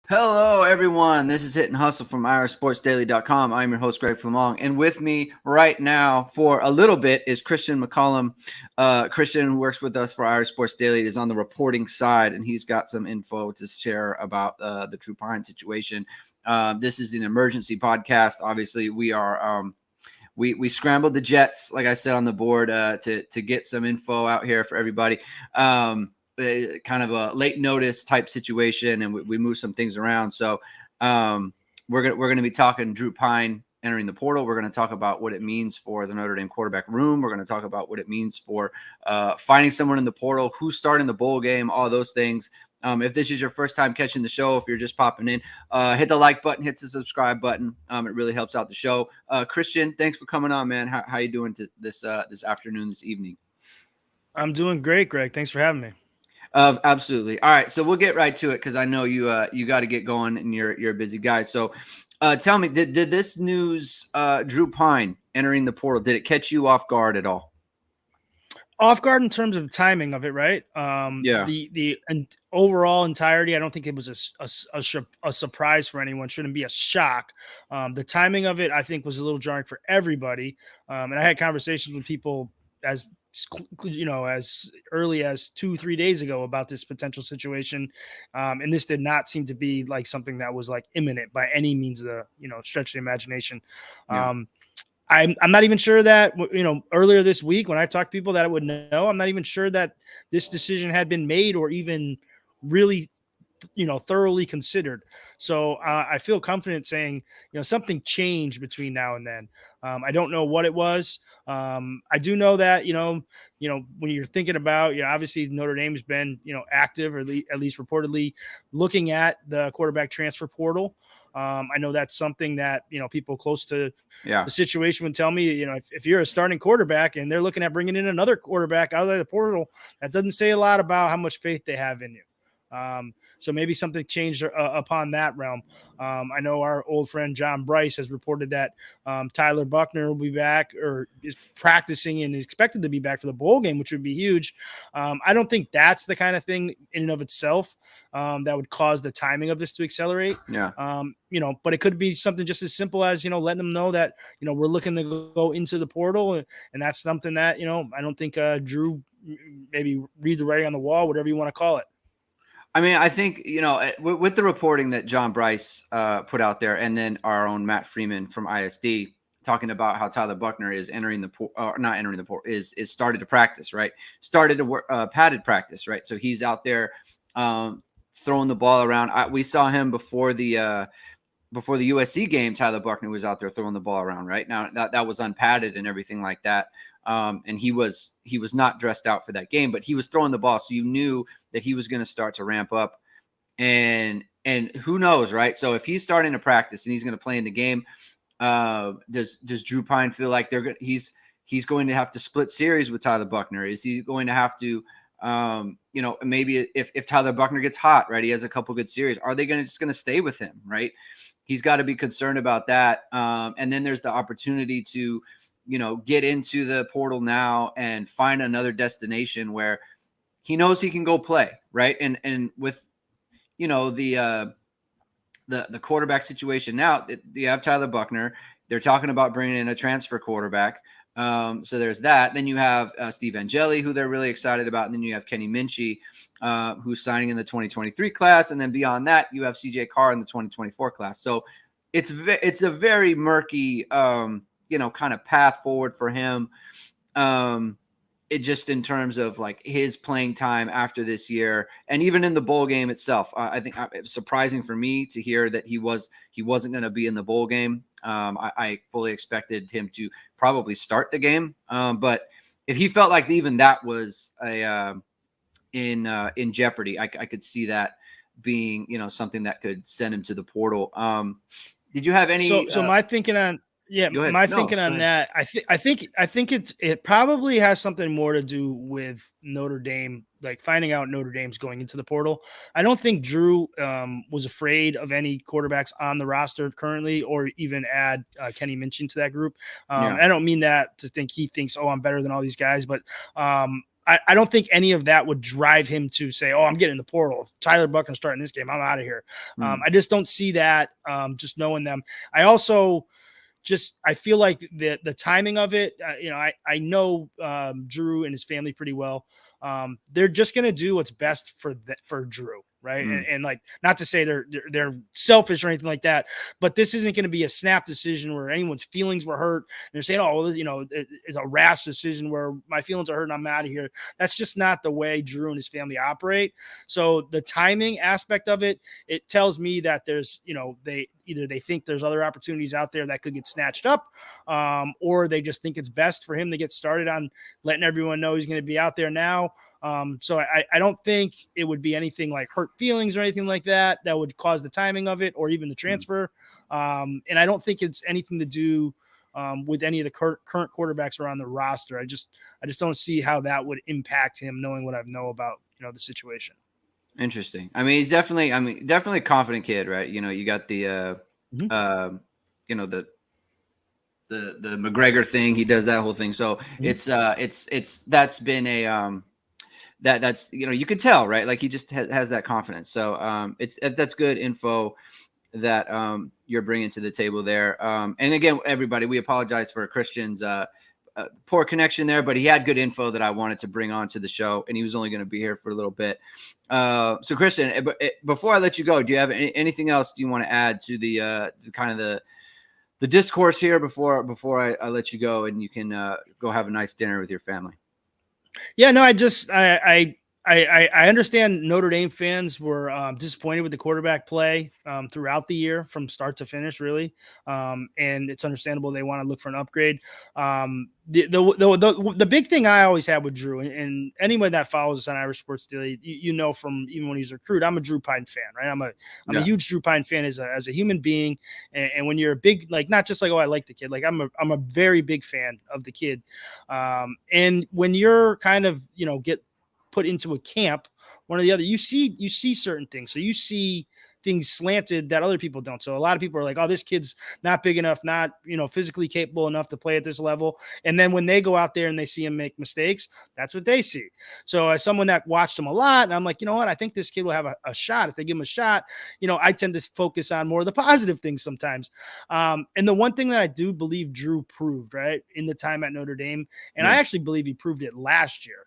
Hello, everyone. This is Hit and Hustle from IRSportsDaily.com. I'm your host, Greg Flamong. And with me right now for a little bit is Christian McCollum. Christian works with us for Irish Sports Daily. Is on the reporting side, and he's got some info to share about the True Pyne situation. This is an emergency podcast. Obviously, we are we scrambled the jets, like I said, on the board to get some info out here for everybody. Kind of a late notice type situation, and we moved some things around. So we're gonna be talking Drew Pyne entering the portal. We're going to talk about what it means for the Notre Dame quarterback room. We're going to talk about what it means for finding someone in the portal, who's starting the bowl game, all those things. If this is your first time catching the show, if you're just popping in, hit the like button, hit the subscribe button. It really helps out the show. Christian, thanks for coming on, man. How you doing this afternoon, this evening? I'm doing great, Greg. Thanks for having me. Absolutely. All right, so we'll get right to it because I know you got to get going and you're a busy guy. So tell me, did this news, Drew Pyne entering the portal, did it catch you off guard at all? Off guard in terms of timing of it, right? Yeah. The overall entirety, I don't think it was a surprise for anyone. Shouldn't be a shock. The timing of it, I think, was a little jarring for everybody. And I had conversations with people as as early as 2-3 days ago about this potential situation, and this did not seem to be like something that was like imminent by any means of the stretch of the imagination. Yeah. I'm not even sure that, earlier this week when I talked to people that I would know, I'm not even sure that this decision had been made or even really, thoroughly considered. So I feel confident saying, something changed between now and then. I don't know what it was. I do know that, when you're thinking about, obviously Notre Dame has been, active or at least reportedly looking at the quarterback transfer portal. I know that's something that, people close to the situation would tell me, if you're a starting quarterback and they're looking at bringing in another quarterback out of the portal, that doesn't say a lot about how much faith they have in you. So maybe something changed upon that realm. I know our old friend John Bryce has reported that Tyler Buckner will be back or is practicing and is expected to be back for the bowl game, which would be huge. I don't think that's the kind of thing in and of itself that would cause the timing of this to accelerate. Yeah. But it could be something just as simple as, letting them know that, we're looking to go into the portal. And that's something that, I don't think Drew maybe read the writing on the wall, whatever you want to call it. I mean, I think, with the reporting that John Bryce put out there, and then our own Matt Freeman from ISD talking about how Tyler Buckner is entering the not entering the port, is started to practice, right? Started to work padded practice, right? So he's out there throwing the ball around. We saw him before the USC game. Tyler Buckner was out there throwing the ball around, right? Now that was unpadded and everything like that. And he was not dressed out for that game, but he was throwing the ball, so you knew that he was going to start to ramp up. And who knows, right? So if he's starting to practice and he's going to play in the game, does Drew Pyne feel like he's going to have to split series with Tyler Buckner? Is he going to have to, maybe if Tyler Buckner gets hot, right? He has a couple good series. Are they just going to stay with him, right? He's got to be concerned about that. And then there's the opportunity to, get into the portal now and find another destination where he knows he can go play, right? And with, the quarterback situation now, you have Tyler Buckner. They're talking about bringing in a transfer quarterback. So there's that. Then you have Steve Angeli, who they're really excited about. And then you have Kenny Minchie, who's signing in the 2023 class. And then beyond that, you have CJ Carr in the 2024 class. So it's a very murky, kind of path forward for him. It just in terms of like his playing time after this year, and even in the bowl game itself, I think it was surprising for me to hear that he wasn't going to be in the bowl game. I fully expected him to probably start the game, but if he felt like even that was in jeopardy, I could see that being something that could send him to the portal. Did you have any? So my thinking on. Yeah, my thinking on that, I think it probably has something more to do with Notre Dame, like finding out Notre Dame's going into the portal. I don't think Drew was afraid of any quarterbacks on the roster currently, or even add Kenny Minchie to that group. I don't mean that to think he thinks, oh, I'm better than all these guys, but I don't think any of that would drive him to say, oh, I'm getting in the portal. If Tyler Buckner's starting this game, I'm out of here. I just don't see that, just knowing them. I also I feel like the timing of it, I know Drew and his family pretty well. They're just going to do what's best for Drew. Right. And like, not to say they're selfish or anything like that, but this isn't going to be a snap decision where anyone's feelings were hurt. And they're saying, oh, well, it's a rash decision where my feelings are hurt and I'm out of here. That's just not the way Drew and his family operate. So the timing aspect of it tells me that there's, they think there's other opportunities out there that could get snatched up, or they just think it's best for him to get started on letting everyone know he's going to be out there now. So I don't think it would be anything like hurt feelings or anything like that would cause the timing of it or even the transfer. And I don't think it's anything to do with any of the current quarterbacks around the roster. I just don't see how that would impact him, knowing what I know about, the situation. Interesting. I mean, he's definitely a confident kid, right? You got the, the McGregor thing. He does that whole thing. So it's that's been a, that's, you could tell, right? Like he just has that confidence. So that's good info that you're bringing to the table there. And again, everybody, we apologize for Christian's poor connection there, but he had good info that I wanted to bring on to the show, and he was only going to be here for a little bit. So Christian, before I let you go, do you have anything else you want to add to the kind of the discourse here before I let you go and you can go have a nice dinner with your family? Yeah, no, I understand Notre Dame fans were disappointed with the quarterback play throughout the year from start to finish, really. And it's understandable they want to look for an upgrade. The big thing I always had with Drew, and anyone that follows us on Irish Sports Daily, from even when he's a recruit, I'm a Drew Pyne fan, right? I'm a huge Drew Pyne fan as a human being. And when you're a big, like, not just like, oh, I like the kid, like I'm a very big fan of the kid. And when you're kind of, get put into a camp, one or the other, you see certain things. So you see things slanted that other people don't. So a lot of people are like, oh, this kid's not big enough, not, physically capable enough to play at this level. And then when they go out there and they see him make mistakes, that's what they see. So as someone that watched him a lot, and I'm like, you know what, I think this kid will have a shot. If they give him a shot, I tend to focus on more of the positive things sometimes. And the one thing that I do believe Drew proved, right, in the time at Notre Dame, and I actually believe he proved it last year,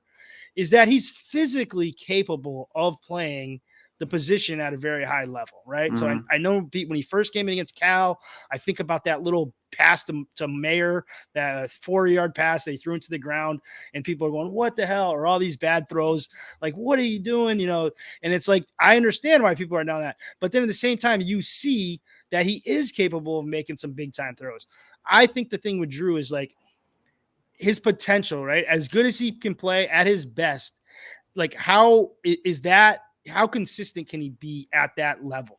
is that he's physically capable of playing the position at a very high level, right? So I know when he first came in against Cal, I think about that little pass to Mayer, that 4-yard pass that he threw into the ground, and people are going, what the hell? Or all these bad throws. Like, what are you doing? And it's like, I understand why people are down that. But then at the same time, you see that he is capable of making some big time throws. I think the thing with Drew is like, his potential, right? As good as he can play at his best, like how consistent can he be at that level?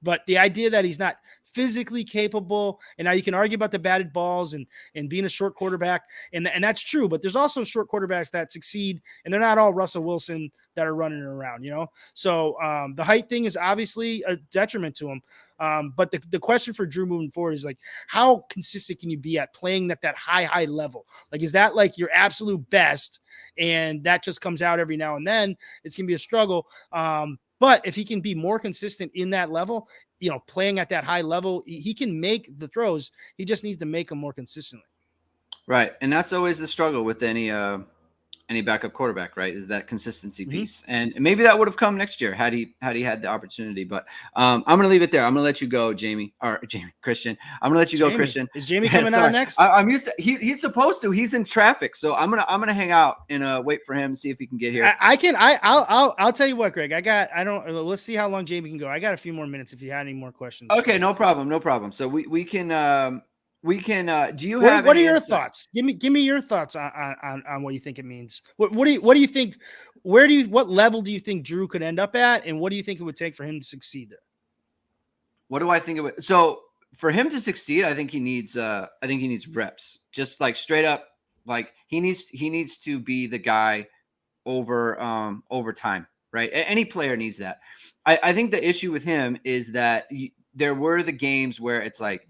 But the idea that he's not physically capable, and now you can argue about the batted balls and being a short quarterback, and that's true, but there's also short quarterbacks that succeed, and they're not all Russell Wilson that are running around, So the height thing is obviously a detriment to him. But the question for Drew moving forward is like, how consistent can you be at playing at that high level? Like, is that like your absolute best and that just comes out every now and then? It's going to be a struggle. But if he can be more consistent in that level, playing at that high level, he can make the throws. He just needs to make them more consistently. Right. And that's always the struggle with any backup quarterback, right? Is that consistency piece. And maybe that would have come next year had he had the opportunity. But I'm going to leave it there. I'm going to let you go, Christian. I'm going to let you go, Christian. Is Jamie coming on next? I'm used to, he's supposed to. He's in traffic, so I'm gonna hang out and wait for him, see if he can get here. I'll tell you what, Greg. Let's see how long Jamie can go. I got a few more minutes if you had any more questions. Okay, no problem. So we can. Do you have? What are your thoughts? Give me your thoughts on what you think it means. What do you think? What level do you think Drew could end up at, and what do you think it would take for him to succeed there? What do I think it would? So for him to succeed, I think he needs reps. Just like straight up, like he needs to be the guy over time, right? Any player needs that. I think the issue with him is that there were the games where it's like.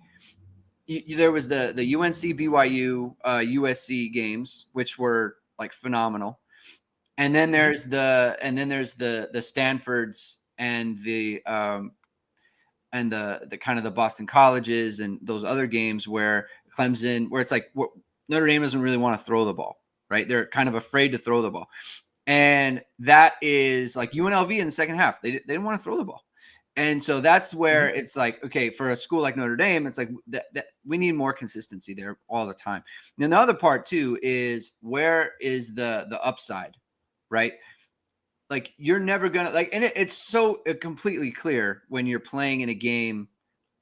There was the UNC BYU USC games, which were like phenomenal. And then there's the Stanfords and the kind of the Boston colleges and those other games where Clemson, where it's like Notre Dame doesn't really want to throw the ball, right? They're kind of afraid to throw the ball. And that is like UNLV in the second half. They didn't want to throw the ball. And so that's where it's like, okay, for a school like Notre Dame, it's like that we need more consistency there all the time. And the other part too is, where is the upside, right? Like, you're never gonna like, and it's so completely clear when you're playing in a game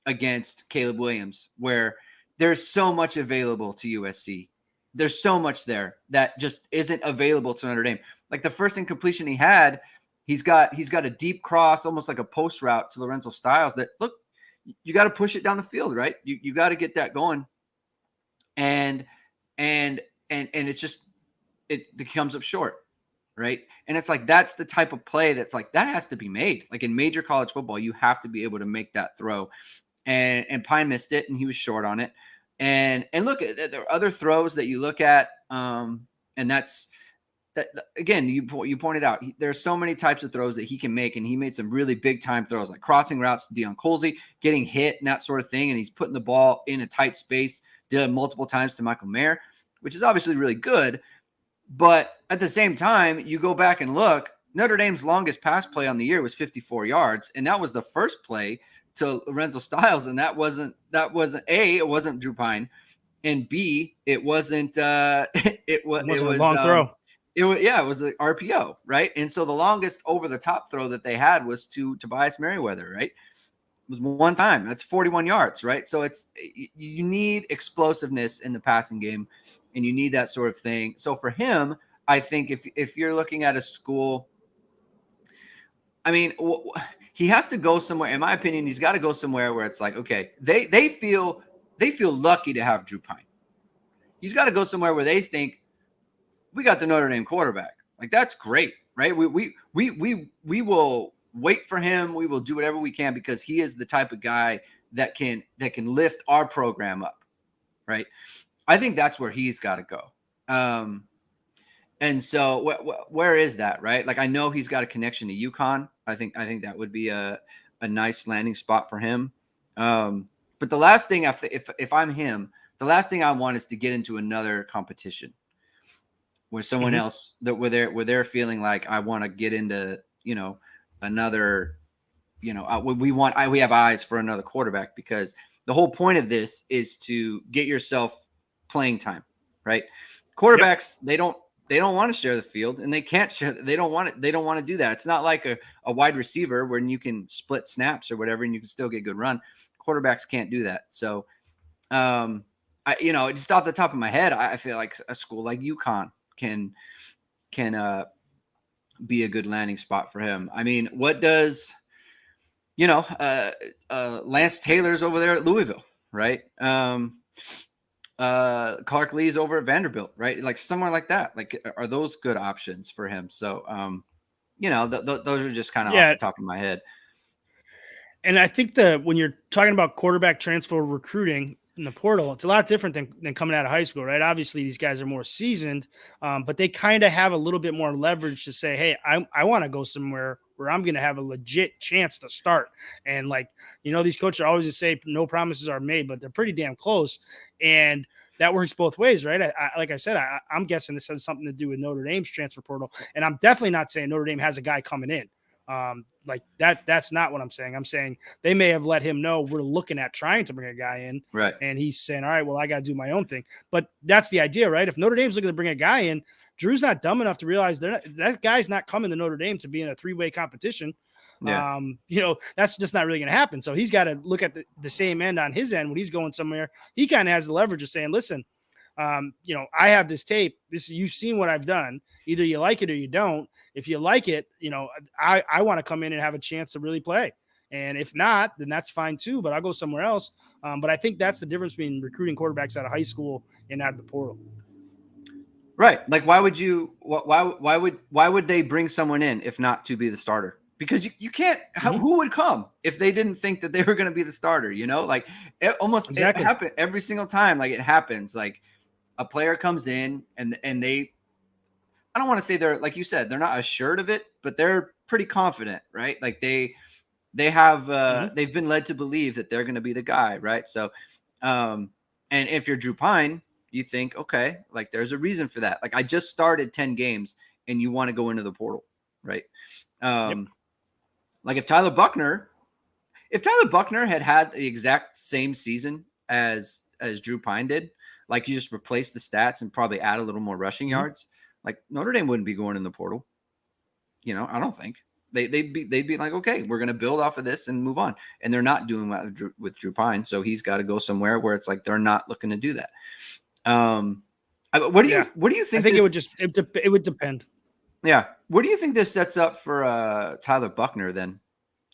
against Caleb Williams, where there's so much available to USC. There's so much there that just isn't available to Notre Dame. Like, the first incompletion he had, he's got a deep cross, almost like a post route to Lorenzo Styles, that, look, you got to push it down the field, right? You got to get that going. And it's just, it comes up short, right? And it's like, that's the type of play that's like, that has to be made. Like, in major college football, you have to be able to make that throw. And Pyne missed it, and he was short on it. And look, there are other throws that you look at, and that's that. Again, you pointed out, there's so many types of throws that he can make, and he made some really big time throws, like crossing routes to Deion Colsey, getting hit and that sort of thing, and he's putting the ball in a tight space. Did it multiple times to Michael Mayer, which is obviously really good. But at the same time, you go back and look, Notre Dame's longest pass play on the year was 54 yards, and that was the first play to Lorenzo Styles, and that wasn't A, it wasn't Drew Pyne, and B, it wasn't it was a long throw. It was the RPO, right? And so the longest over the top throw that they had was to Tobias Merriweather, right? It was one time. That's 41 yards, right? So you need explosiveness in the passing game, and you need that sort of thing. So for him, I think if you're looking at a school, I mean, he has to go somewhere. In my opinion, he's got to go somewhere where it's like, okay, they feel lucky to have Drew Pyne. He's got to go somewhere where they think, we got the Notre Dame quarterback. Like, that's great, right? We will wait for him. We will do whatever we can, because he is the type of guy that can lift our program up, right? I think that's where he's got to go. And so where is that, right? Like, I know he's got a connection to UConn. I think that would be a nice landing spot for him. But the last thing, if I'm him, the last thing I want is to get into another competition where someone else where they're feeling like, I want to get into, another, we have eyes for another quarterback, because the whole point of this is to get yourself playing time, right? Quarterbacks, they don't want to share the field, and they can't share. They don't want to do that. It's not like a wide receiver where you can split snaps or whatever, and you can still get good run. Quarterbacks can't do that. So, just off the top of my head, I feel like a school like UConn can be a good landing spot for him. I mean, what does, Lance Taylor's over there at Louisville, right? Clark Lee's over at Vanderbilt, right? Like, somewhere like that. Like, are those good options for him? So, those are just kind of off the top of my head. And I think when you're talking about quarterback transfer recruiting in the portal, it's a lot different than coming out of high school, right? Obviously, these guys are more seasoned, but they kind of have a little bit more leverage to say, hey, I want to go somewhere where I'm going to have a legit chance to start. And these coaches always just say no promises are made, but they're pretty damn close. And that works both ways, right? Like I said, I'm guessing this has something to do with Notre Dame's transfer portal. And I'm definitely not saying Notre Dame has a guy coming in. That's not what I'm saying. I'm saying they may have let him know we're looking at trying to bring a guy in, right? And he's saying, all right, well, I got to do my own thing. But that's the idea, right? If Notre Dame's looking to bring a guy in, Drew's not dumb enough to realize that guy's not coming to Notre Dame to be in a three-way competition. Yeah. That's just not really going to happen. So he's got to look at the same end on his end when he's going somewhere. He kind of has the leverage of saying, listen, I have this tape. You've seen what I've done. Either you like it or you don't. If you like it, I want to come in and have a chance to really play. And if not, then that's fine too, but I'll go somewhere else. But I think that's the difference between recruiting quarterbacks out of high school and out of the portal. Right. Like, why would they bring someone in if not to be the starter? Because you can't, who would come if they didn't think that they were going to be the starter? Like, it happens every single time. Like, it happens. Like, a player comes in and they I don't want to say they're, like you said, they're not assured of it, but they're pretty confident, right? Like they have they've been led to believe that they're going to be the guy, right? So, and if you're Drew Pyne, you think, okay, like there's a reason for that. Like I just started 10 games and you want to go into the portal, right? Like if Tyler Buckner had the exact same season as Drew Pyne did, like you just replace the stats and probably add a little more rushing yards, like Notre Dame wouldn't be going in the portal. You know, I don't think they'd be like, okay, we're going to build off of this and move on. And they're not doing that with Drew Pyne. So he's got to go somewhere where it's like, they're not looking to do that. What do you think? I think it would depend. Yeah. What do you think this sets up for Tyler Buckner then?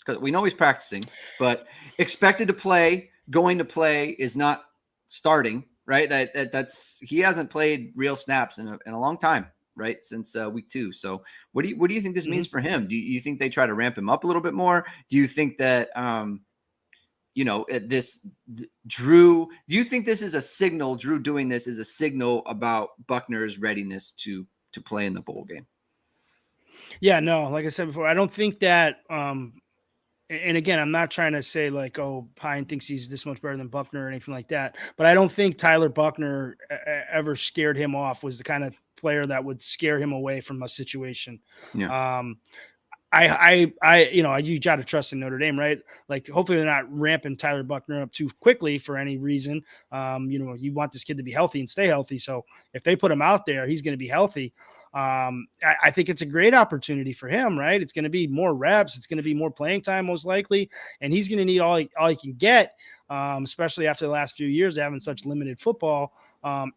Because we know he's practicing, but expected to play, going to play is not starting, right? That's he hasn't played real snaps in a long time, right? Since week 2. So what do you think this means for him? Do you think they try to ramp him up a little bit more? Do you think that Drew? Do you think this is a signal? Drew doing this is a signal about Buckner's readiness to play in the bowl game? Yeah, no, like I said before, I don't think that. And again, I'm not trying to say like, oh, Pyne thinks he's this much better than Buckner or anything like that. But I don't think Tyler Buckner ever scared him off, was the kind of player that would scare him away from a situation. Yeah. You got to trust in Notre Dame, right? Like, hopefully they're not ramping Tyler Buckner up too quickly for any reason. You want this kid to be healthy and stay healthy. So if they put him out there, he's going to be healthy. I think it's a great opportunity for him, right? It's going to be more reps. It's going to be more playing time, most likely. And he's going to need all he can get, especially after the last few years having such limited football.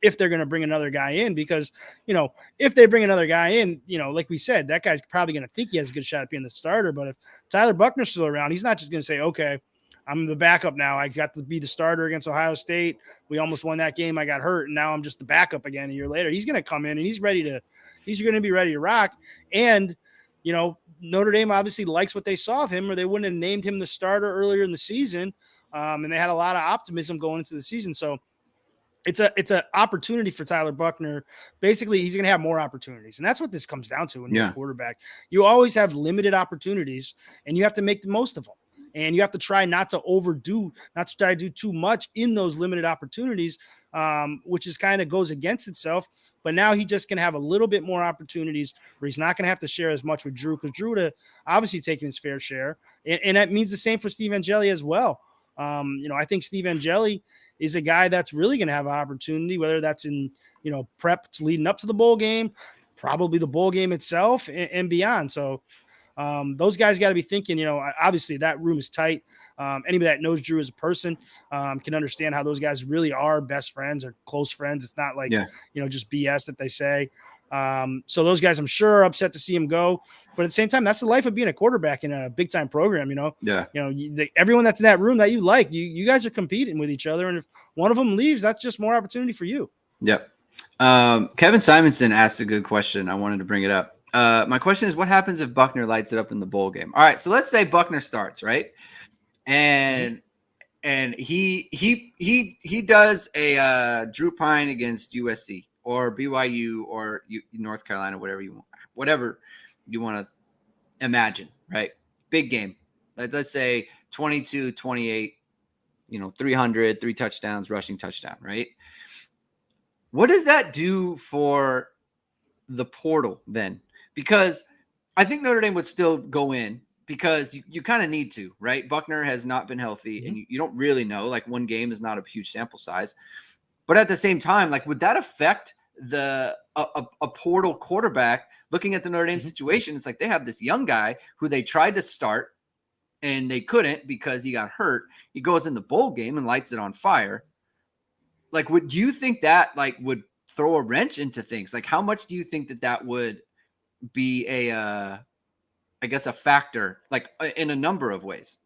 If they're going to bring another guy in, because, if they bring another guy in, like we said, that guy's probably going to think he has a good shot at being the starter. But if Tyler Buckner's still around, he's not just going to say, okay, I'm the backup now. I got to be the starter against Ohio State. We almost won that game. I got hurt, and now I'm just the backup again a year later. He's going to come in, and he's going to be ready to rock. And, Notre Dame obviously likes what they saw of him, or they wouldn't have named him the starter earlier in the season. And they had a lot of optimism going into the season. So it's an opportunity for Tyler Buckner. Basically, he's going to have more opportunities. And that's what this comes down to when you're a quarterback. You always have limited opportunities, and you have to make the most of them. And you have to try not to try to do too much in those limited opportunities, which is kind of goes against itself. But now he just can have a little bit more opportunities where he's not going to have to share as much with Drew, because Drew to obviously taking his fair share. And that means the same for Steve Angeli as well. I think Steve Angeli is a guy that's really going to have an opportunity, whether that's in, prep leading up to the bowl game, probably the bowl game itself and beyond. So those guys got to be thinking, obviously that room is tight. Anybody that knows Drew as a person can understand how those guys really are best friends or close friends. It's not like, just BS that they say. So those guys, I'm sure, are upset to see him go. But at the same time, that's the life of being a quarterback in a big time program. Everyone that's in that room that you like, you guys are competing with each other. And if one of them leaves, that's just more opportunity for you. Yep. Kevin Simonson asked a good question. I wanted to bring it up. My question is, what happens if Buckner lights it up in the bowl game? All right, so let's say Buckner starts, right? And he does a Drew Pyne against USC or BYU or North Carolina, whatever you want to imagine, right? Big game. Let's say 22-28, 300, 3 touchdowns, rushing touchdown, right? What does that do for the portal then? Because I think Notre Dame would still go in, because you kind of need to, right? Buckner has not been healthy, and you don't really know. Like, one game is not a huge sample size. But at the same time, like, would that affect a portal quarterback looking at the Notre Dame situation? It's like they have this young guy who they tried to start, and they couldn't because he got hurt. He goes in the bowl game and lights it on fire. Like, would you think that would throw a wrench into things? Like, how much do you think that would be a factor, like, in a number of ways?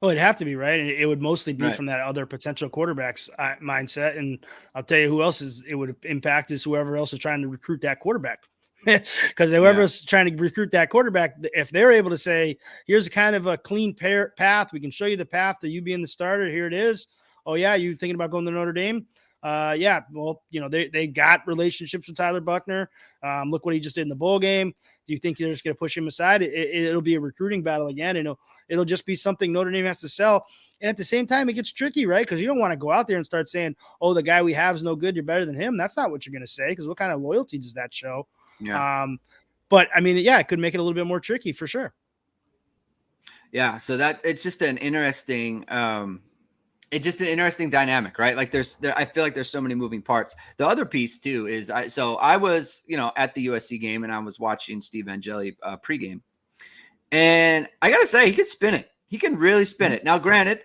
Well, it'd have to be, right? It would mostly be from that other potential quarterback's mindset. And I'll tell you who else it would impact is whoever else is trying to recruit that quarterback. Because whoever's trying to recruit that quarterback, if they're able to say, here's a kind of a clean path, we can show you the path to you being the starter. Here it is. Oh yeah, you thinking about going to Notre Dame? yeah, well, they got relationships with Tyler Buckner. Look what he just did in the bowl game. Do you think they're just going to push him aside? It'll be a recruiting battle again, and it'll just be something Notre Dame has to sell. And at the same time, it gets tricky, right? Because you don't want to go out there and start saying, "Oh, the guy we have is no good. You're better than him." That's not what you're going to say, because what kind of loyalty does that show? Yeah. But I mean, yeah, it could make it a little bit more tricky for sure. Yeah. So that it's just an interesting. It's just an interesting dynamic, right? Like I feel like there's so many moving parts. The other piece too is I was, at the USC game, and I was watching Steve Angeli pregame, and I gotta say he can spin it. He can really spin it. Now, granted,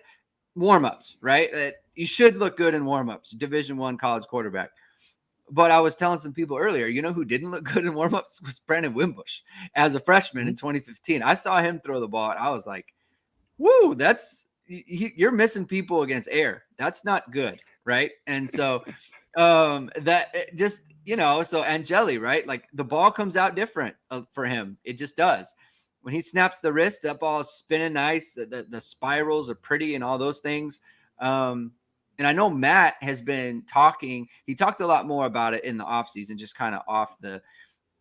warmups, right? You should look good in warmups. Division I college quarterback. But I was telling some people earlier, who didn't look good in warmups was Brandon Wimbush as a freshman in 2015. I saw him throw the ball, and I was like, "Woo, you're missing people against air. That's not good, right?" And so that just so Angeli, right? Like the ball comes out different for him. It just does. When he snaps the wrist, that ball is spinning nice. The spirals are pretty and all those things. And I know Matt has been talking. He talked a lot more about it in the offseason, just kind of off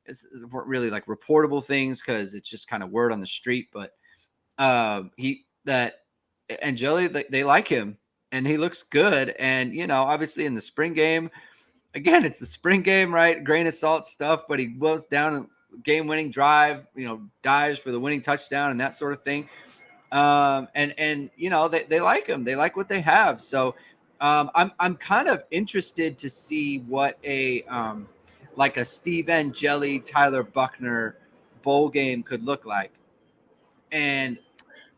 it's really like reportable things, because it's just kind of word on the street. But Angeli, they like him, and he looks good. And obviously in the spring game, again, it's the spring game, right? Grain of salt stuff, but he goes down a game-winning drive, dives for the winning touchdown and that sort of thing. And they like him. They like what they have. So I'm kind of interested to see what like a Steve Angeli, Tyler Buckner bowl game could look like. And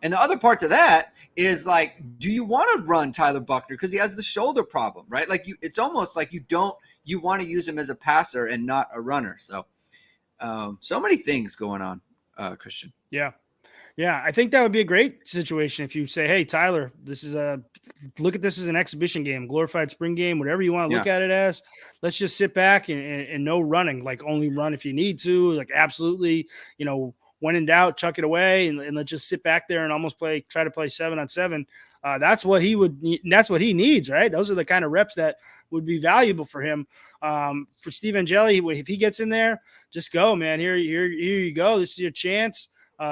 the other parts of that is like, do you want to run Tyler Buckner because he has the shoulder problem, right? Like it's almost like you want to use him as a passer and not a runner. So so many things going on, Christian. Yeah. Yeah, I think that would be a great situation if you say, "Hey, Tyler, look at this as an exhibition game, glorified spring game, whatever you want to look at it as. Let's just sit back and no running, like only run if you need to, like absolutely, when in doubt, chuck it away, and let's just sit back there and almost try to play 7-on-7." That's what he would need. That's what he needs, right? Those are the kind of reps that would be valuable for him. For Steve Angeli, if he gets in there, just go, man. Here you go. This is your chance.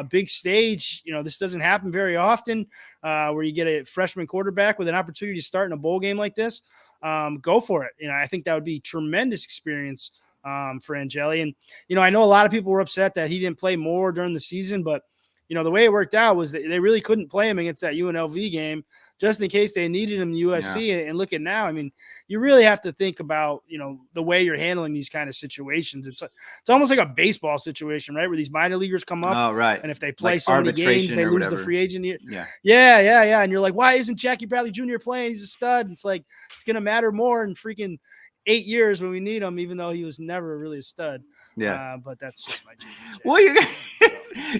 Big stage. This doesn't happen very often, where you get a freshman quarterback with an opportunity to start in a bowl game like this. Go for it. I think that would be tremendous experience for Angeli. And, I know a lot of people were upset that he didn't play more during the season, but the way it worked out was that they really couldn't play him against that UNLV game, just in case they needed him in USC. Yeah. And look at now. I mean, you really have to think about, the way you're handling these kind of situations. It's almost like a baseball situation, right? Where these minor leaguers come up. Oh, right. And if they play like so many games, they lose the free agent year. Yeah. And you're like, why isn't Jackie Bradley Jr. playing? He's a stud. It's like, it's going to matter more in freaking 8 years when we need him, even though he was never really a stud. Yeah. But that's just my GG. Well,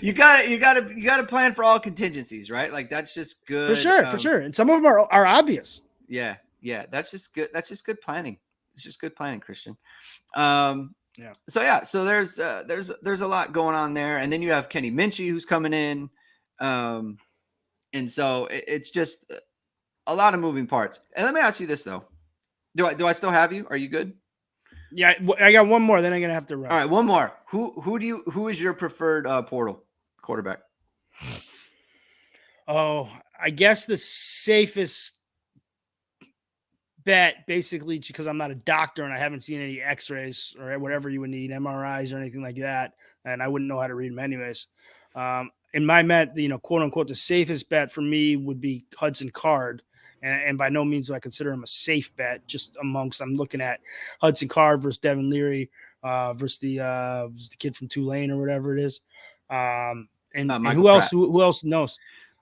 you got to plan for all contingencies, right? Like that's just good. For sure. And some of them are obvious. Yeah. That's just good. That's just good planning. It's just good planning, Christian. Yeah. So there's a lot going on there, and then you have Kenny Minchie who's coming in, and so it's just a lot of moving parts. And let me ask you this though: do I still have you? Are you good? Yeah, I got one more. Then I'm gonna have to run. All right, one more. Who is your preferred portal quarterback? Oh, I guess the safest bet, basically, because I'm not a doctor and I haven't seen any X-rays or whatever you would need, MRIs or anything like that, and I wouldn't know how to read them anyways. In my quote unquote, the safest bet for me would be Hudson Card. And by no means do I consider him a safe bet. Just I'm looking at Hudson Card versus Devin Leary versus the kid from Tulane or whatever it is. And who else? Who else knows?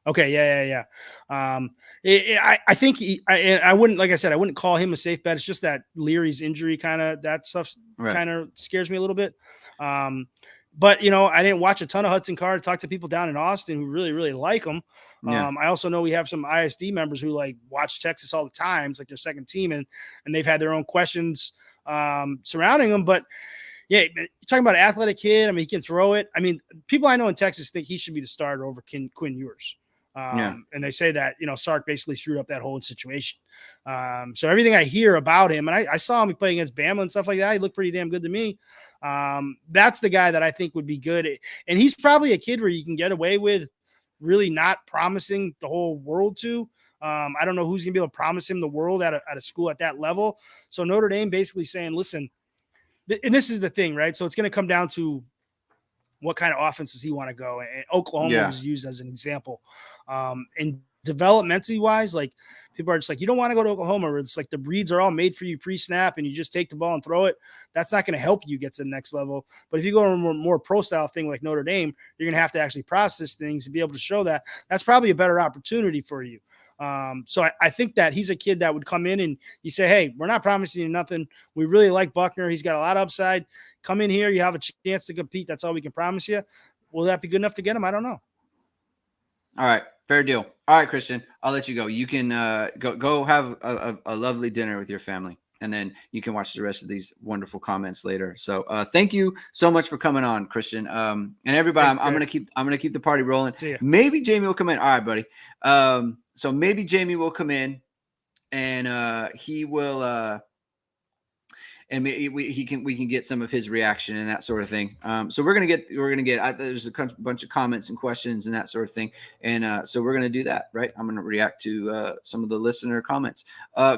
Okay, yeah. I think I wouldn't, like I said, I wouldn't call him a safe bet. It's just that Leary's injury that stuff kind of scares me a little bit. But I didn't watch a ton of Hudson Card. Talk to people down in Austin who really, really like him. Yeah. I also know we have some ISD members who watch Texas all the time. It's like their second team, and they've had their own questions surrounding them. But yeah, you're talking about an athletic kid. I mean, he can throw it. I mean, people I know in Texas think he should be the starter over Quinn Ewers. Yeah. And they say that, Sark basically screwed up that whole situation. So everything I hear about him, and I saw him play against Bama and stuff like that, he looked pretty damn good to me. That's the guy that I think would be good. And he's probably a kid where you can get away with really not promising the whole world to. I don't know who's going to be able to promise him the world at a school at that level. So Notre Dame basically saying, listen, and this is the thing, right? So it's going to come down to what kind of offense does he want to go? And Oklahoma was used as an example. And developmentally wise, like people are just like, you don't want to go to Oklahoma where it's like the reads are all made for you pre-snap and you just take the ball and throw it. That's not going to help you get to the next level. But if you go to a more pro style thing like Notre Dame, you're going to have to actually process things and be able to show that. That's probably a better opportunity for you. So I think that he's a kid that would come in and you say, hey, we're not promising you nothing. We really like Buckner. He's got a lot of upside. Come in here. You have a chance to compete. That's all we can promise you. Will that be good enough to get him? I don't know. All right. Fair deal. All right, Christian, I'll let you go. You can go have a lovely dinner with your family, and then you can watch the rest of these wonderful comments later. So thank you so much for coming on, Christian. And everybody, I'm gonna keep the party rolling. Maybe Jamie will come in. All right, buddy. So maybe Jamie will come in, and he will. And we can get some of his reaction and that sort of thing. So we're gonna get there's a bunch of comments and questions and that sort of thing, and so we're gonna do that, right? I'm gonna react to some of the listener comments.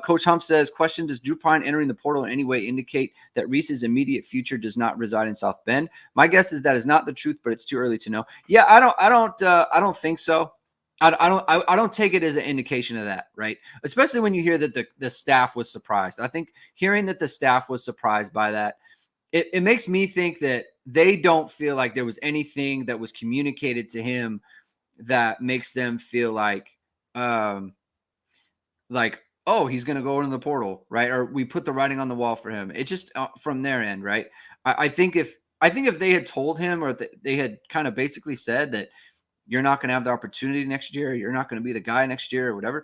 Coach Hump says, "Question: Does Drew Pyne entering the portal in any way indicate that Reese's immediate future does not reside in South Bend?" My guess is that is not the truth, but it's too early to know. Yeah, I don't think so. I don't take it as an indication of that, right? Especially when you hear that the staff was surprised. I think hearing that the staff was surprised by that, it makes me think that they don't feel like there was anything that was communicated to him that makes them feel like, oh, he's going to go into the portal, right? Or we put the writing on the wall for him. It's just from their end, right? I think if they had told him, or they had kind of basically said that, you're not going to have the opportunity next year, you're not going to be the guy next year or whatever,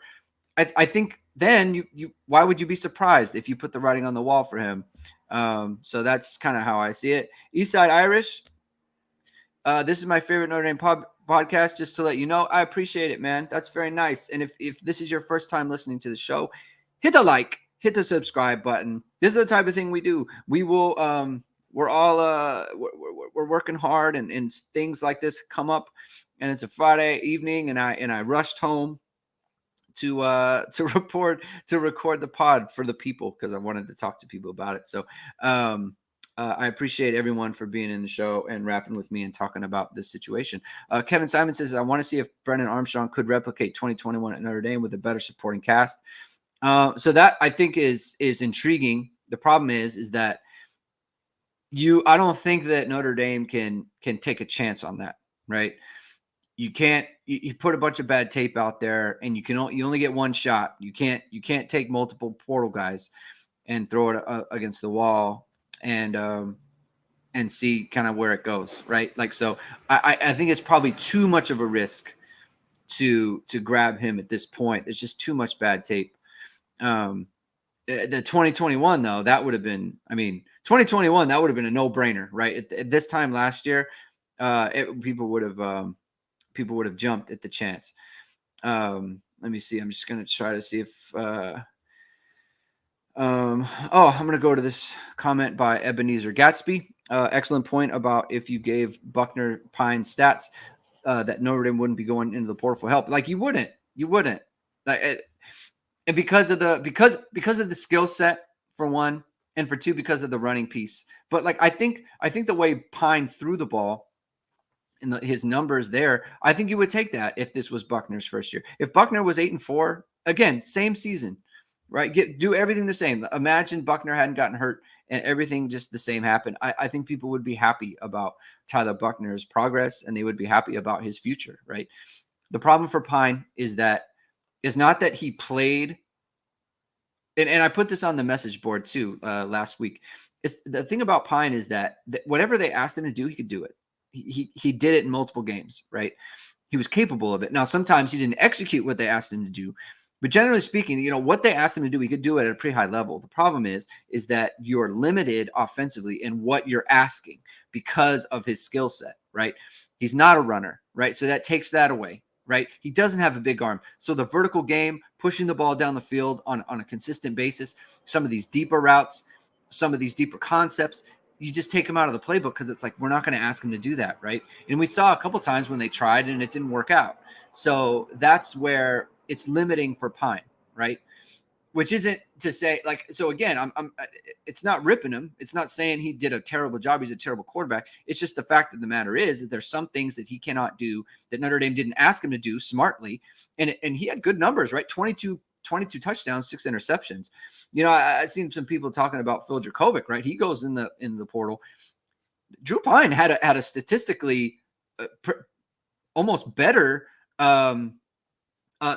I think then you why would you be surprised if you put the writing on the wall for him? So that's kind of how I see it. Eastside Irish, this is my favorite Notre Dame podcast, just to let you know. I appreciate it, man. That's very nice. And if this is your first time listening to the show, hit the like, hit the subscribe button. This is the type of thing we do. We will we're all we're working hard, and things like this come up. And it's a Friday evening, and I rushed home to record the pod for the people because I wanted to talk to people about it. So I appreciate everyone for being in the show and rapping with me and talking about this situation. Kevin Simon says, I want to see if Brennan Armstrong could replicate 2021 at Notre Dame with a better supporting cast. So that I think is intriguing. The problem is that I don't think that Notre Dame can take a chance on that, right? You can't. You put a bunch of bad tape out there, and you only get one shot. You can't take multiple portal guys and throw it against the wall and see kind of where it goes, right? Like, so I think it's probably too much of a risk to grab him at this point. There's just too much bad tape. The 2021 though, that would have been. I mean, 2021 that would have been a no-brainer, right? At this time last year, people would have jumped at the chance. Let me see. I'm just going to try to see if I'm going to go to this comment by Ebenezer Gatsby. Excellent point about if you gave Buckner Pyne stats that Notre Dame wouldn't be going into the portal for help. Like you wouldn't. Like, and because of the skill set for one, and for two, because of the running piece. But like I think the way Pyne threw the ball, and his numbers there, I think you would take that if this was Buckner's first year. If Buckner was 8-4, again, same season, right? Do everything the same. Imagine Buckner hadn't gotten hurt and everything just the same happened. I think people would be happy about Tyler Buckner's progress, and they would be happy about his future, right? The problem for Pyne is not that he played, and I put this on the message board too last week. The thing about Pyne is that whatever they asked him to do, he could do it. He did it in multiple games, right? He was capable of it. Now, sometimes he didn't execute what they asked him to do, but generally speaking, what they asked him to do, he could do it at a pretty high level. The problem is that you're limited offensively in what you're asking because of his skill set, right? He's not a runner, right? So that takes that away, right? He doesn't have a big arm. So the vertical game, pushing the ball down the field on a consistent basis, some of these deeper routes, some of these deeper concepts, you just take him out of the playbook because it's like, we're not going to ask him to do that, right? And we saw a couple times when they tried and it didn't work out. So that's where it's limiting for Pyne, right? Which isn't to say, like, so again, it's not ripping him. It's not saying he did a terrible job. He's a terrible quarterback. It's just the fact of the matter is that there's some things that he cannot do that Notre Dame didn't ask him to do smartly. And he had good numbers, right? 22 touchdowns, 6 interceptions. You know, I've seen some people talking about Phil Dracovic, right? He goes in the portal. Drew Pyne had a statistically almost better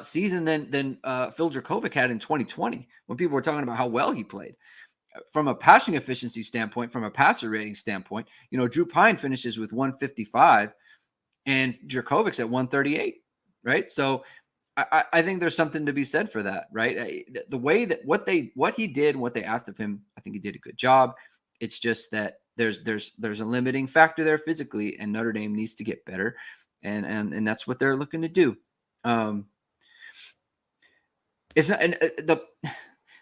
season than Phil Dracovic had in 2020 when people were talking about how well he played. From a passing efficiency standpoint, from a passer rating standpoint, you know, Drew Pyne finishes with 155 and Drakovic's at 138, right? So I think there's something to be said for that, right? The way that what he did, what they asked of him, I think he did a good job. It's just that there's a limiting factor there physically, and Notre Dame needs to get better, and that's what they're looking to do. It's not, and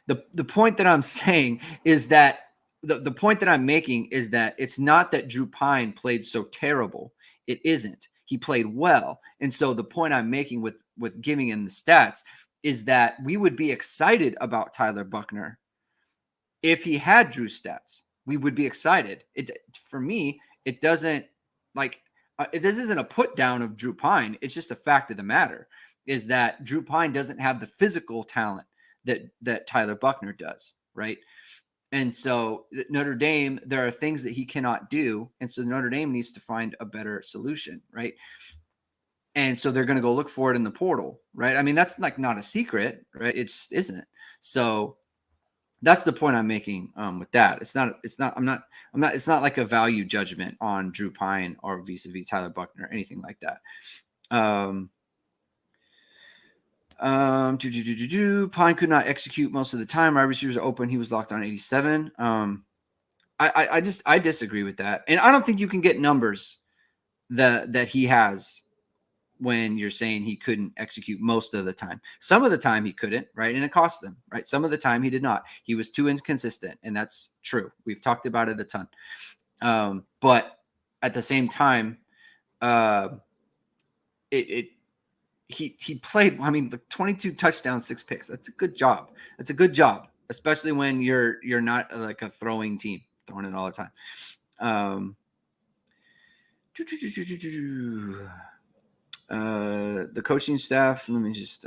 the point that I'm saying is that the point that I'm making is that it's not that Drew Pyne played so terrible. It isn't. He played well. And so the point I'm making with giving him the stats is that we would be excited about Tyler Buchner if he had Drew's stats. We would be excited. For me, it doesn't this isn't a put down of Drew Pyne. It's just a fact of the matter is that Drew Pyne doesn't have the physical talent that Tyler Buchner does, right? And so Notre Dame, there are things that he cannot do. And so Notre Dame needs to find a better solution, right? And so they're going to go look for it in the portal, right? I mean, that's like not a secret, right? It just isn't. So that's the point I'm making with that. It's not like a value judgment on Drew Pyne or vis-a-vis Tyler Buchner or anything like that. Pyne could not execute most of the time. Our receivers are open. He was locked on 87. I disagree with that. And I don't think you can get numbers that he has when you're saying he couldn't execute most of the time. Some of the time he couldn't, right? And it cost them, right? Some of the time he did not. He was too inconsistent, and that's true. We've talked about it a ton. But at the same time, he played, I mean, the 22 touchdowns, 6 picks. That's a good job. That's a good job, especially when you're not like a throwing team, throwing it all the time. The coaching staff, let me just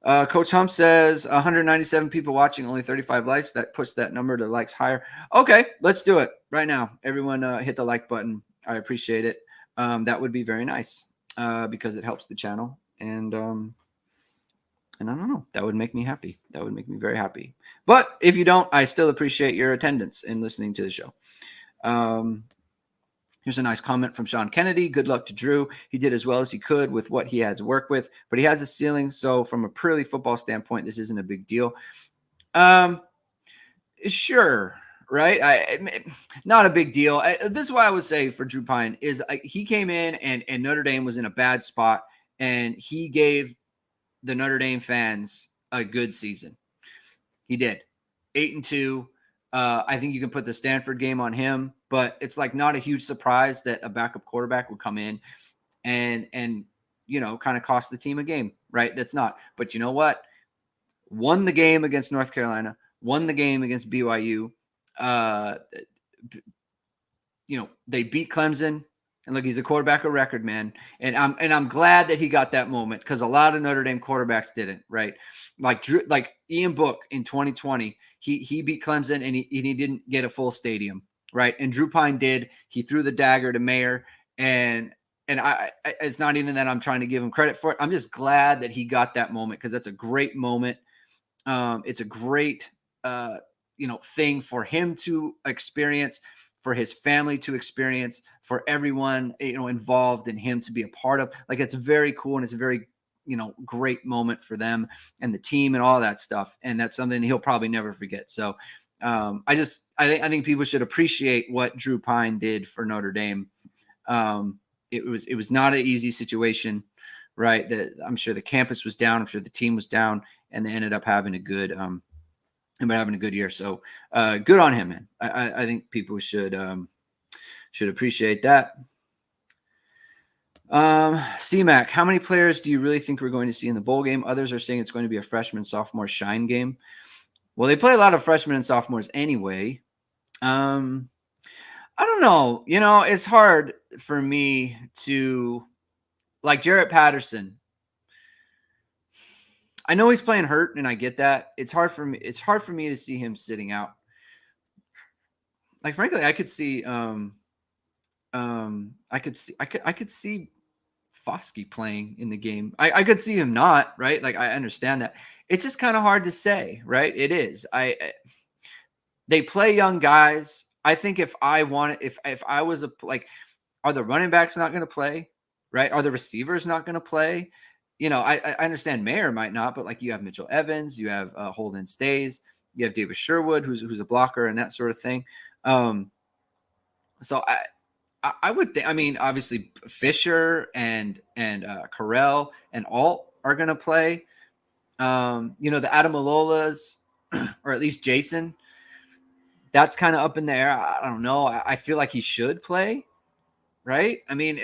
Coach Hump says 197 people watching, only 35 likes. That puts that number to likes higher. Okay, let's do it right now. Everyone hit the like button. I appreciate it. That would be very nice because it helps the channel. And I don't know, that would make me happy. That would make me very happy. But if you don't, I still appreciate your attendance and listening to the show. Here's a nice comment from Sean Kennedy. Good luck to Drew. He did as well as he could with what he had to work with, but he has a ceiling. So from a purely football standpoint, this isn't a big deal. Sure. Right. Not a big deal. This is what I would say for Drew Pyne is he came in and Notre Dame was in a bad spot, and he gave the Notre Dame fans a good season. He did 8-2. I think you can put the Stanford game on him, but it's like not a huge surprise that a backup quarterback would come in and you know, kind of cost the team a game, right? That's not. But you know what? Won the game against North Carolina, won the game against BYU. You know, they beat Clemson, and look, he's a quarterback of record, man. And I'm glad that he got that moment because a lot of Notre Dame quarterbacks didn't, right? Like Ian Book in 2020, he beat Clemson and he didn't get a full stadium, right? And Drew Pyne did. He threw the dagger to Mayer, and I it's not even that I'm trying to give him credit for it. I'm just glad that he got that moment because that's a great moment. It's a great thing for him to experience, for his family to experience, for everyone involved in him to be a part of. Like, it's very cool, and it's a very great moment for them and the team and all that stuff. And that's something he'll probably never forget. So I think people should appreciate what Drew Pyne did for Notre Dame. it was not an easy situation, right? That I'm sure the campus was down. I'm sure the team was down, and they ended up having a good year. So good on him, man. I think people should appreciate that. CMAC, how many players do you really think we're going to see in the bowl game? Others are saying it's going to be a freshman sophomore shine game. Well, they play a lot of freshmen and sophomores anyway. I don't know. It's hard for me to, like, Jarrett Patterson. I know he's playing hurt, and I get that. It's hard for me to see him sitting out. Like, frankly, I could see I could see Foskey playing in the game. I could see him not, right? Like, I understand that. It's just kind of hard to say, right? It is. They play young guys. I think if I was are the running backs not going to play, right? Are the receivers not going to play? I understand Mayer might not, but like, you have Mitchell Evans, you have Holden Stays, you have Davis Sherwood, who's a blocker and that sort of thing. So I would think. I mean, obviously Fisher and Carell and Alt are going to play. The Adamalolas, or at least Jason. That's kind of up in the air. I don't know. I feel like he should play, right? I mean,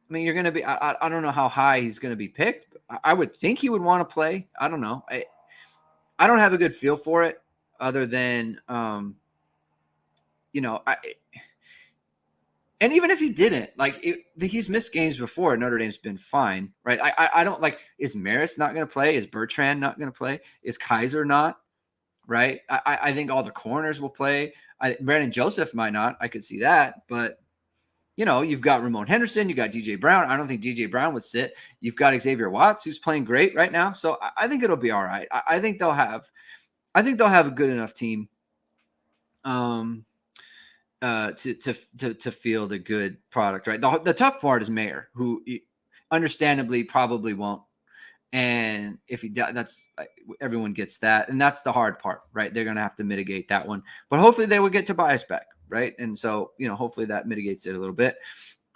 you're going to be. I don't know how high he's going to be picked. I would think he would want to play. I don't know. I don't have a good feel for it, other than and even if he didn't, he's missed games before. Notre Dame's been fine, right? I don't like. Is Maris not going to play? Is Bertrand not going to play? Is Kaiser not? Right? I think all the corners will play. Brandon Joseph might not. I could see that, but you've got Ramon Henderson, you got DJ Brown. I don't think DJ Brown would sit. You've got Xavier Watts, who's playing great right now. So I think it'll be all right. I think they'll have a good enough team to field a good product, right? The tough part is Mayer, who understandably probably won't. And if he does, that's everyone gets that, and that's the hard part, right? They're going to have to mitigate that one, but hopefully they would get Tobias back, right? And so hopefully that mitigates it a little bit.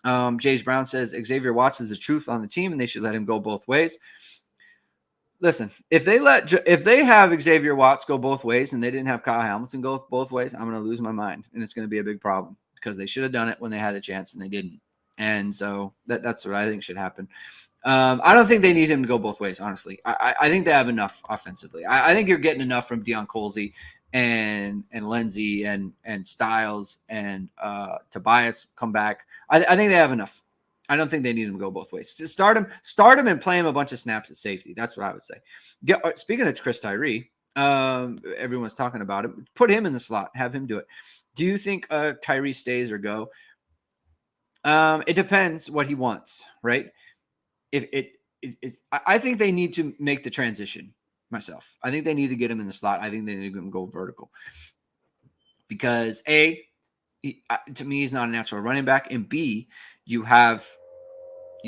James Brown says Xavier Watts is the truth on the team, and they should let him go both ways. Listen, if they have Xavier Watts go both ways and they didn't have Kyle Hamilton go both ways, I'm going to lose my mind, and it's going to be a big problem, because they should have done it when they had a chance and they didn't. And so that's what I think should happen. I don't think they need him to go both ways, honestly. I think they have enough offensively. I think you're getting enough from Deion Colsey and Lindsey and Styles and Tobias come back. I think they have enough. I don't think they need him to go both ways. To start him and play him a bunch of snaps at safety. That's what I would say. Speaking of Chris Tyree, everyone's talking about him. Put him in the slot. Have him do it. Do you think Tyree stays or go? It depends what he wants, right? If it is, I think they need to make the transition myself. I think they need to get him in the slot. I think they need to go vertical, because to me, he's not a natural running back. And B, you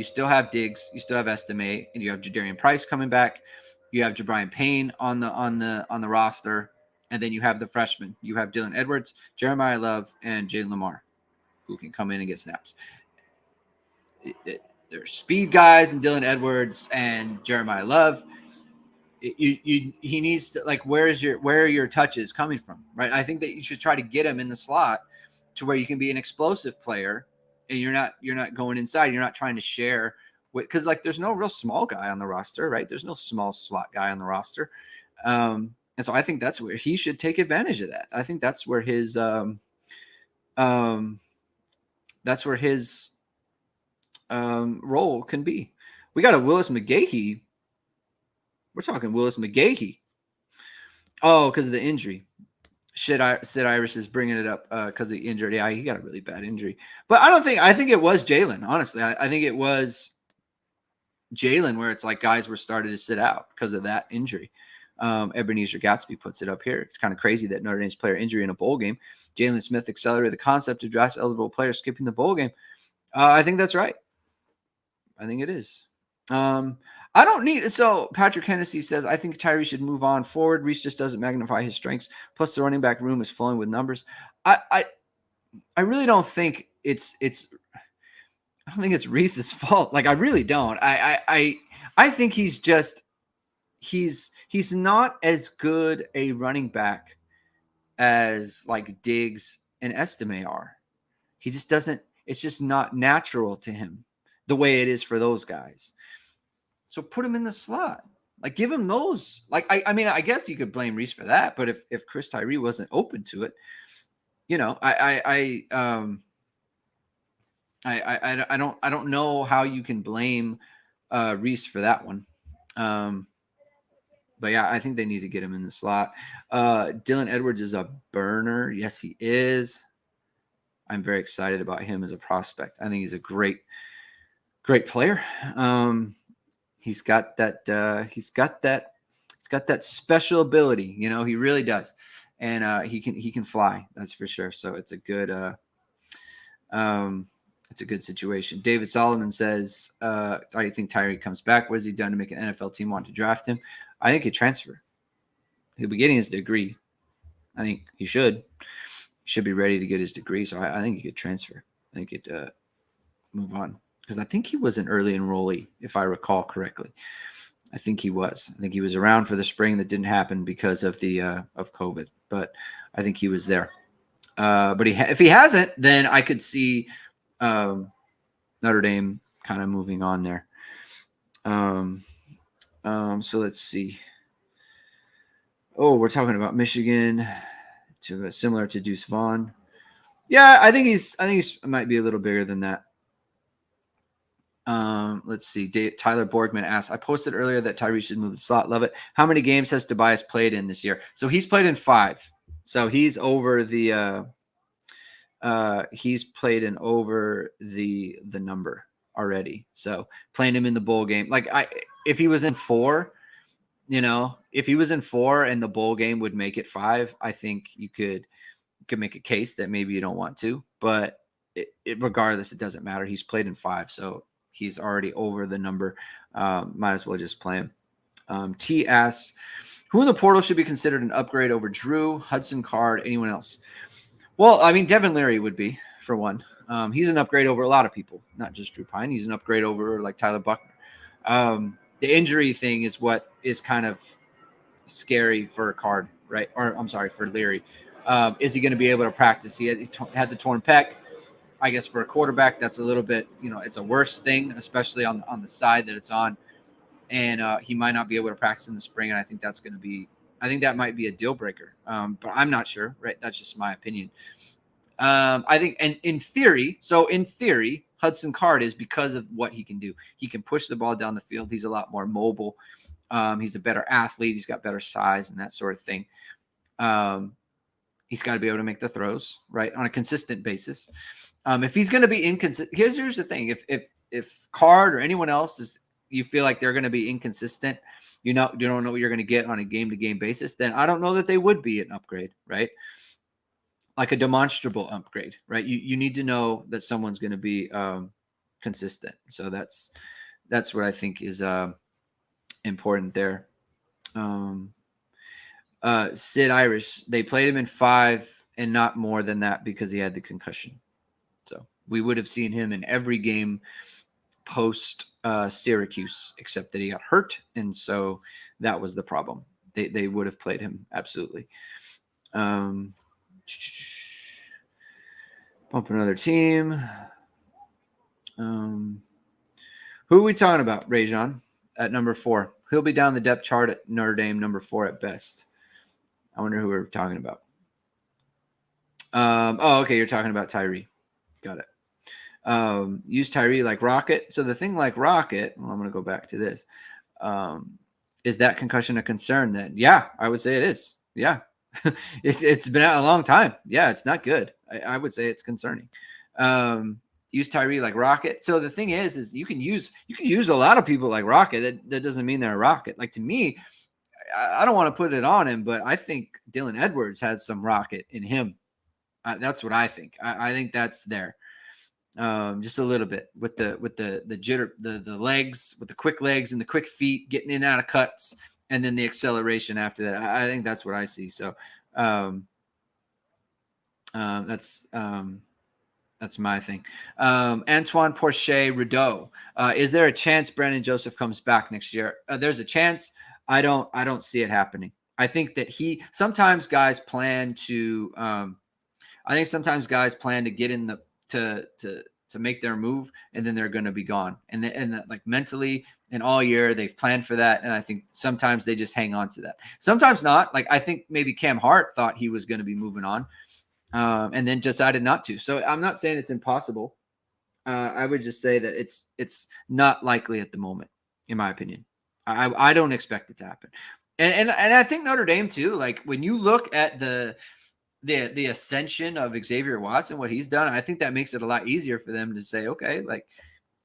still have Diggs, you still have Estime, and you have Jadarian Price coming back. You have Jabrian Payne on the roster, and then you have the freshmen. You have Dylan Edwards, Jeremiah Love, and Jalen Lamar, who can come in and get snaps. There's speed guys and Dylan Edwards and Jeremiah Love. He needs to, where are your touches coming from, right? I think that you should try to get him in the slot to where you can be an explosive player, and you're not going inside. You're not trying to share because there's no real small guy on the roster, right? There's no small slot guy on the roster, and so I think that's where he should take advantage of that. I think that's where his role can be. We got a Willis McGahee. We're talking Willis McGahee. Oh, because of the injury. Sid Iris is bringing it up because of the injury. Yeah, he got a really bad injury. But I think it was Jalen, honestly. I think it was Jalen where it's like guys were started to sit out because of that injury. Ebenezer Gatsby puts it up here. It's kind of crazy that Notre Dame's player injury in a bowl game. Jalen Smith accelerated the concept of draft eligible players skipping the bowl game. I think that's right. I think it is. I don't need. So Patrick Hennessy says, I think Tyree should move on forward. Reese just doesn't magnify his strengths. Plus the running back room is flowing with numbers. I really don't think it's I don't think it's Reese's fault. Like, I really don't. I think he's just he's not as good a running back as like Diggs and Estime are. He just doesn't. It's just not natural to him the way it is for those guys. So put him in the slot. Like, give him those. Like, I mean, I guess you could blame Reese for that, but if Chris Tyree wasn't open to it, you know, I don't know how you can blame Reese for that one. But yeah, I think they need to get him in the slot. Dylan Edwards is a burner. Yes, he is. I'm very excited about him as a prospect. I think he's a great player. He's got that special ability. You know, he really does, and he can fly. That's for sure. So it's a good situation. David Solomon says, "Do you think Tyree comes back? What has he done to make an NFL team want to draft him? I think he'd transfer. He'll be getting his degree. I think he should. He should be ready to get his degree. So I think he could transfer. I think he'd move on because I think he was an early enrollee, if I recall correctly. I think he was. I think he was around for the spring that didn't happen because of the of COVID. But I think he was there. But if he hasn't, then I could see Notre Dame kind of moving on there. So let's see. Oh, we're talking about Michigan, similar to Deuce Vaughn. Yeah, I think he's might be a little bigger than that. Let's see. Tyler Borgman asked, I posted earlier that Tyree should move the slot. Love it. How many games has Tobias played in this year? So he's played in 5. So he's over the he's played in over the number already. So playing him in the bowl game, like if he was in 4, you know, if he was in 4 and the bowl game would make it 5, I think you could make a case that maybe you don't want to, but regardless, it doesn't matter. He's played in 5, so he's already over the number. Might as well just play him. T asks, who in the portal should be considered an upgrade over Drew, Hudson Card, anyone else? Well, I mean, Devin Leary would be, for one. He's an upgrade over a lot of people, not just Drew Pyne. He's an upgrade over like Tyler Buckner. The injury thing is what is kind of scary for a Card, right? Or I'm sorry, for Leary. Is he going to be able to practice? He had the torn pec. I guess for a quarterback, that's a little bit, you know, it's a worse thing, especially on the side that it's on. And he might not be able to practice in the spring. And I think that might be a deal breaker. But I'm not sure, right? That's just my opinion. I think, and in theory, Hudson Card is because of what he can do. He can push the ball down the field. He's a lot more mobile. He's a better athlete. He's got better size and that sort of thing. He's got to be able to make the throws, right, on a consistent basis. If he's going to be inconsistent, here's the thing: if Card or anyone else you feel like they're going to be inconsistent, you don't know what you're going to get on a game-to-game basis, then I don't know that they would be an upgrade, right? Like a demonstrable upgrade, right? You need to know that someone's going to be consistent. So that's what I think is important there. Sid Irish, they played him in 5 and not more than that because he had the concussion. So we would have seen him in every game post Syracuse, except that he got hurt, and so that was the problem. They would have played him absolutely. Bump another team. Who are we talking about? Rajon at number 4. He'll be down the depth chart at Notre Dame, number 4 at best. I wonder who we're talking about. Okay, you're talking about Tyree. Got it. Use Tyree like Rocket. So the thing like Rocket, well, I'm going to go back to this. Is that concussion a concern then? Yeah, I would say it is. Yeah. It's been out a long time. Yeah, it's not good. I would say it's concerning. Use Tyree like Rocket. So the thing is you can use a lot of people like Rocket. That doesn't mean they're a Rocket. Like, to me, I don't want to put it on him, but I think Dylan Edwards has some Rocket in him. That's what I think. I think that's there. Just a little bit with the jitter, the legs, with the quick legs and the quick feet, getting in and out of cuts, and then the acceleration after that. I think that's what I see. So that's That's my thing. Antoine Porcher Rideau. Is there a chance Brandon Joseph comes back next year? There's a chance. I don't see it happening. I think that sometimes guys plan to I think sometimes guys plan to get in the to make their move, and then they're going to be gone. And like mentally and all year they've planned for that, and I think sometimes they just hang on to that. Sometimes not. Like I think maybe Cam Hart thought he was going to be moving on, and then decided not to. So I'm not saying it's impossible. I would just say that it's not likely at the moment, in my opinion. I don't expect it to happen, and I think Notre Dame too. Like when you look at the ascension of Xavier Watson, what he's done, I think that makes it a lot easier for them to say, okay, like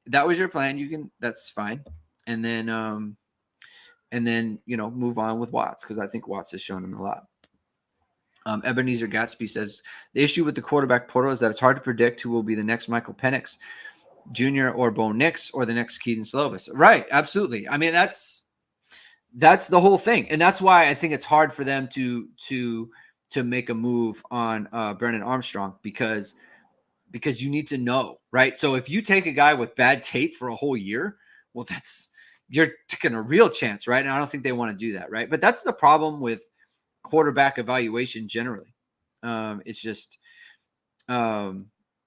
that was your plan. That's fine. And then move on with Watts. Cause I think Watts has shown him a lot. Ebenezer Gatsby says the issue with the quarterback portal is that it's hard to predict who will be the next Michael Penix Jr. or Bo Nix or the next Keaton Slovis. Right. Absolutely. I mean, that's the whole thing. And that's why I think it's hard for them to make a move on Brennan Armstrong because you need to know, right? So if you take a guy with bad tape for a whole year, well, you're taking a real chance, right? And I don't think they want to do that, right? But that's the problem with quarterback evaluation generally. It's just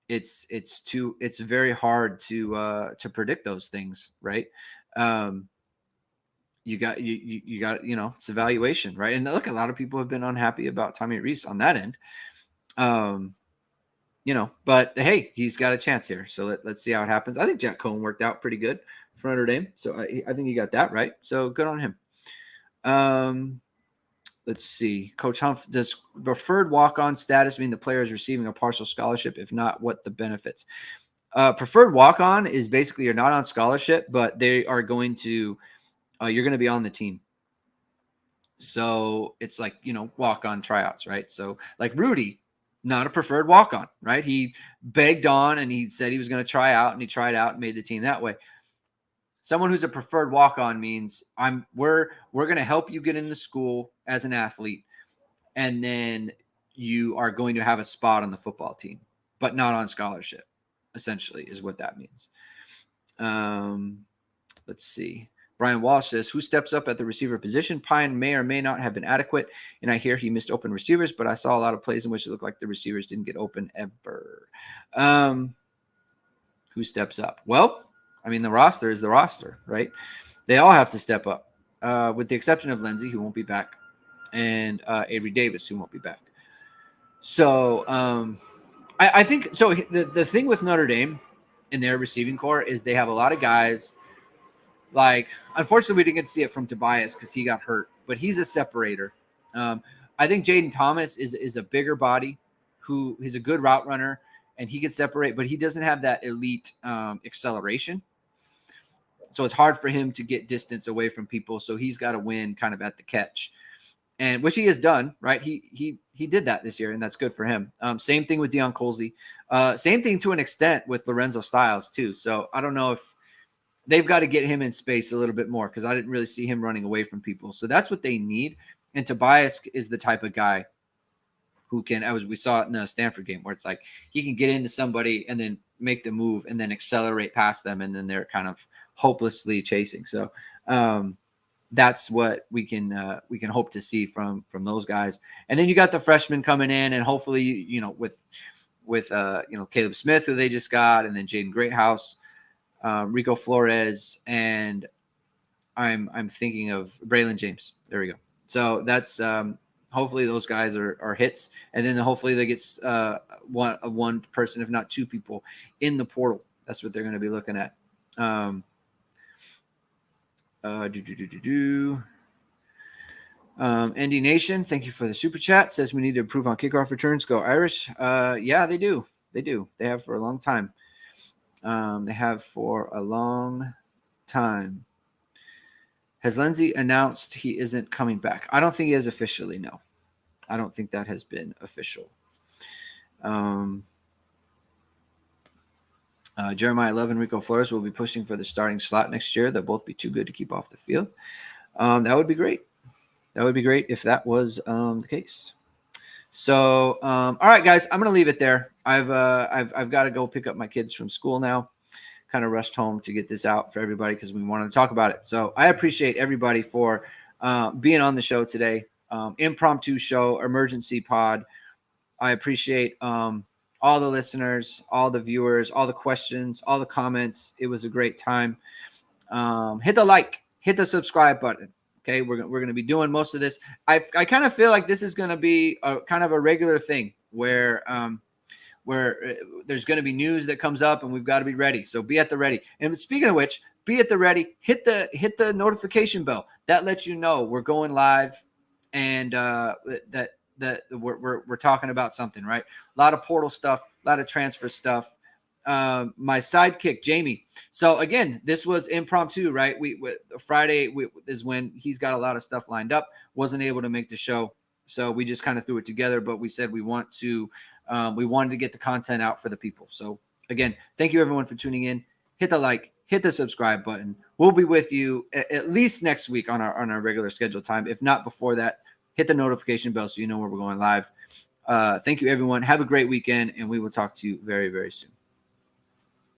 it's very hard to predict those things, right? You got it's evaluation, right? And look, a lot of people have been unhappy about Tommy Rees on that end. But hey, he's got a chance here. So let's see how it happens. I think Jack Cohn worked out pretty good for Notre Dame. So I think he got that right. So good on him. Let's see. Coach Humph, does preferred walk-on status mean the player is receiving a partial scholarship? If not, what the benefits? Preferred walk-on is basically you're not on scholarship, but they are going to you're going to be on the team. So it's like, walk-on tryouts, right? So like Rudy, not a preferred walk-on, right? He begged on and he said he was going to try out, and he tried out and made the team that way. Someone who's a preferred walk-on means we're going to help you get into school as an athlete, and then you are going to have a spot on the football team, but not on scholarship, essentially, is what that means. Let's see. Brian Walsh says, who steps up at the receiver position? Pyne may or may not have been adequate, and I hear he missed open receivers, but I saw a lot of plays in which it looked like the receivers didn't get open ever. Who steps up? Well, I mean, the roster is the roster, right? They all have to step up, with the exception of Lindsey, who won't be back, and Avery Davis, who won't be back. So I think – so the thing with Notre Dame in their receiving core is they have a lot of guys – like, unfortunately, we didn't get to see it from Tobias because he got hurt, but he's a separator. I think Jaden Thomas is a bigger body who is a good route runner, and he can separate, but he doesn't have that elite acceleration. So it's hard for him to get distance away from people. So he's got to win kind of at the catch, and which he has done, right? He did that this year, and that's good for him. Same thing with Deion Colsey. Same thing to an extent with Lorenzo Styles too. So I don't know if they've got to get him in space a little bit more because I didn't really see him running away from people. So that's what they need. And Tobias is the type of guy who can, as we saw it in the Stanford game, where it's like he can get into somebody and then make the move and then accelerate past them, and then they're kind of hopelessly chasing. So that's what we can hope to see from those guys. And then you got the freshmen coming in, and hopefully, with Caleb Smith, who they just got, and then Jaden Greathouse, Rico Flores, and I'm thinking of Braylon James. There we go. So that's hopefully those guys are hits, and then hopefully they get one person, if not two people, in the portal. That's what they're going to be looking at. Andy Nation, thank you for the super chat. Says we need to improve on kickoff returns. Go Irish. Yeah, they do. They have for a long time. Has Lindsey announced he isn't coming back? I don't think he has officially, no. I don't think that has been official. Jeremiah 11, Rico Flores will be pushing for the starting slot next year. They'll both be too good to keep off the field. That would be great. That would be great if that was the case. So, all right, guys, I'm gonna leave it there. I've got to go pick up my kids from school now. Kind of rushed home to get this out for everybody because we wanted to talk about it. So I appreciate everybody for being on the show today. Impromptu show, emergency pod. I appreciate all the listeners, all the viewers, all the questions, all the comments. It was a great time. Hit the like, hit the subscribe button. Okay, we're going to be doing most of this. I kind of feel like this is going to be a kind of a regular thing where there's going to be news that comes up and we've got to be ready. So be at the ready. And speaking of which, be at the ready. Hit the notification bell. That lets you know we're going live and that we're talking about something, right? A lot of portal stuff, a lot of transfer stuff. My sidekick Jamie. So again, this was impromptu, right? Friday is when he's got a lot of stuff lined up. Wasn't able to make the show, so we just kind of threw it together. But we said we wanted to get the content out for the people. So again, thank you everyone for tuning in. Hit the like, hit the subscribe button. We'll be with you at least next week on our regular scheduled time. If not before that, hit the notification bell so you know where we're going live. Thank you everyone. Have a great weekend, and we will talk to you very, very soon.